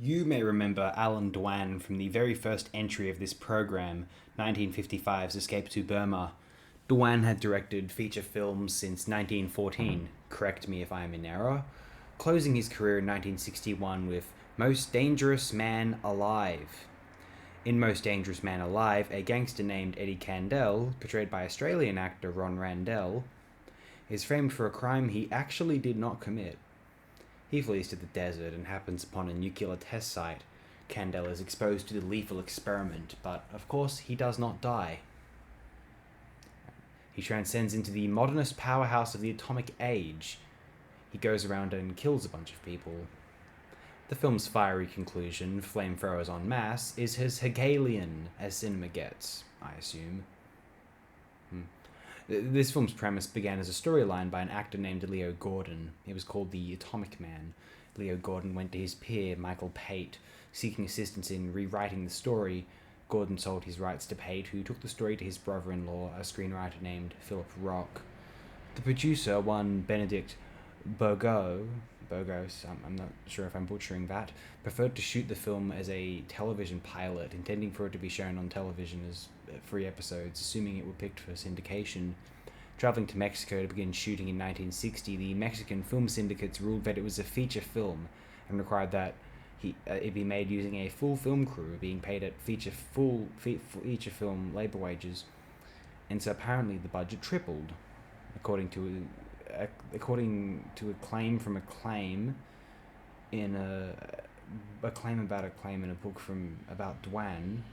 You may remember Allan Dwan from the very first entry of this program, 1955's Escape to Burma. Dwan had directed feature films since 1914, correct me if I am in error, closing his career in 1961 with Most Dangerous Man Alive. In Most Dangerous Man Alive, a gangster named Eddie Candell, portrayed by Australian actor Ron Randell, is framed for a crime he actually did not commit. He flees to the desert and happens upon a nuclear test site. Candell is exposed to the lethal experiment, but of course he does not die. He transcends into the modernist powerhouse of the atomic age. He goes around and kills a bunch of people. The film's fiery conclusion, flamethrowers en masse, is as Hegelian as cinema gets, I assume. This film's premise began as a storyline by an actor named Leo Gordon. It was called The Atomic Man. Leo Gordon went to his peer, Michael Pate, seeking assistance in rewriting the story. Gordon sold his rights to Pate, who took the story to his brother-in-law, a screenwriter named Philip Rock. The producer, one Benedict Burgos, I'm not sure if I'm butchering that, preferred to shoot the film as a television pilot, intending for it to be shown on television as 3 episodes, assuming it were picked for syndication. Traveling to Mexico to begin shooting in 1960, the Mexican film syndicates ruled that it was a feature film and required that it be made using a full film crew, being paid at feature film labor wages, and so apparently the budget tripled, according to a claim from a claim in a claim about a claim in a book about Dwan,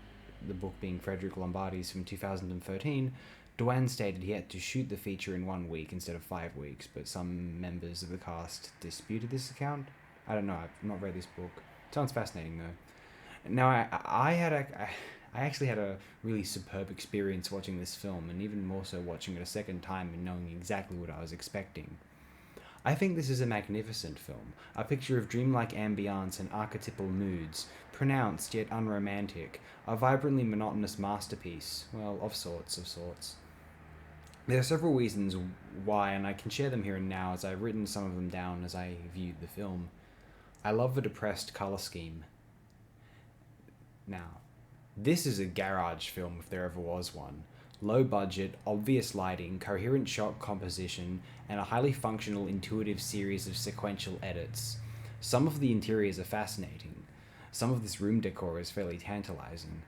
the book being Frederick Lombardi's from 2013. Dwan stated he had to shoot the feature in 1 week instead of 5 weeks, but some members of the cast disputed this account. I don't know, I've not read this book. Sounds fascinating though. Now, I actually had a really superb experience watching this film, and even more so watching it a second time and knowing exactly what I was expecting. I think this is a magnificent film, a picture of dreamlike ambience and archetypal moods, pronounced yet unromantic, a vibrantly monotonous masterpiece, well, of sorts. There are several reasons why, and I can share them here and now as I've written some of them down as I viewed the film. I love the depressed colour scheme. Now, this is a garage film if there ever was one. Low budget, obvious lighting, coherent shot composition, and a highly functional, intuitive series of sequential edits. Some of the interiors are fascinating. Some of this room decor is fairly tantalizing.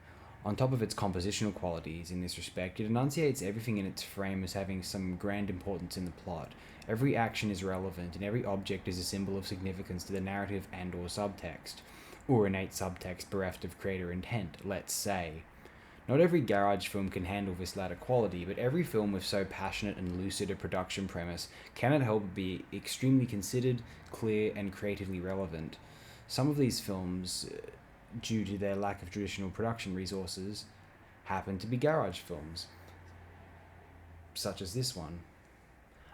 On top of its compositional qualities in this respect, it enunciates everything in its frame as having some grand importance in the plot. Every action is relevant, and every object is a symbol of significance to the narrative and or subtext. Or innate subtext bereft of creator intent, let's say. Not every garage film can handle this latter quality, but every film with so passionate and lucid a production premise cannot help but be extremely considered, clear, and creatively relevant. Some of these films, due to their lack of traditional production resources, happen to be garage films, such as this one.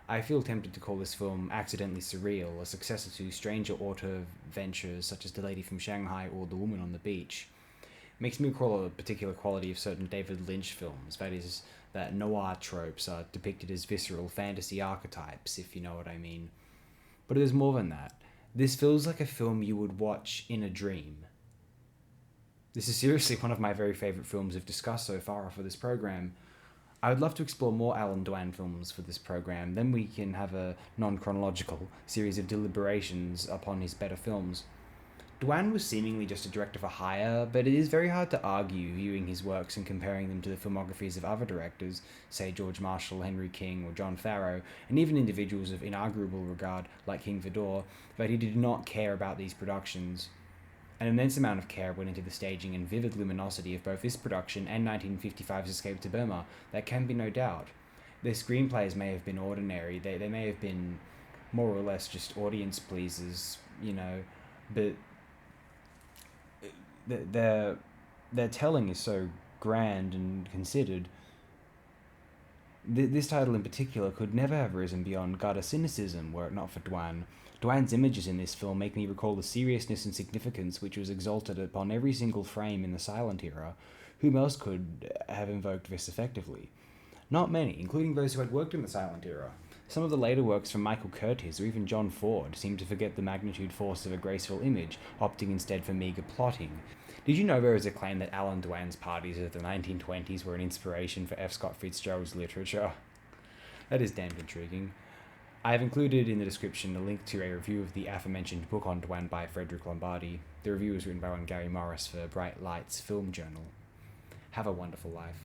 I feel tempted to call this film accidentally surreal, a successor to stranger auteur ventures such as The Lady from Shanghai or The Woman on the Beach. It makes me recall a particular quality of certain David Lynch films, that is, that noir tropes are depicted as visceral fantasy archetypes, if you know what I mean. But there's more than that. This feels like a film you would watch in a dream. This is seriously one of my very favourite films we've discussed so far for this program. I would love to explore more Allan Dwan films for this program, then we can have a non-chronological series of deliberations upon his better films. Dwan was seemingly just a director for hire, but it is very hard to argue viewing his works and comparing them to the filmographies of other directors, say George Marshall, Henry King, or John Farrow, and even individuals of inarguable regard like King Vidor, that he did not care about these productions. An immense amount of care went into the staging and vivid luminosity of both this production and 1955's Escape to Burma, that can be no doubt. Their screenplays may have been ordinary, they may have been more or less just audience pleasers, but their telling is so grand and considered. This title in particular could never have risen beyond gutter cynicism were it not for Dwan. Dwan's images in this film make me recall the seriousness and significance which was exalted upon every single frame in the silent era. Whom else could have invoked this effectively? Not many, including those who had worked in the silent era. Some of the later works from Michael Curtiz or even John Ford seem to forget the magnitude force of a graceful image, opting instead for meagre plotting. Did you know there is a claim that Allan Dwan's parties of the 1920s were an inspiration for F. Scott Fitzgerald's literature? That is damned intriguing. I have included in the description a link to a review of the aforementioned book on Dwan by Frederick Lombardi. The review was written by one Gary Morris for Bright Lights Film Journal. Have a wonderful life.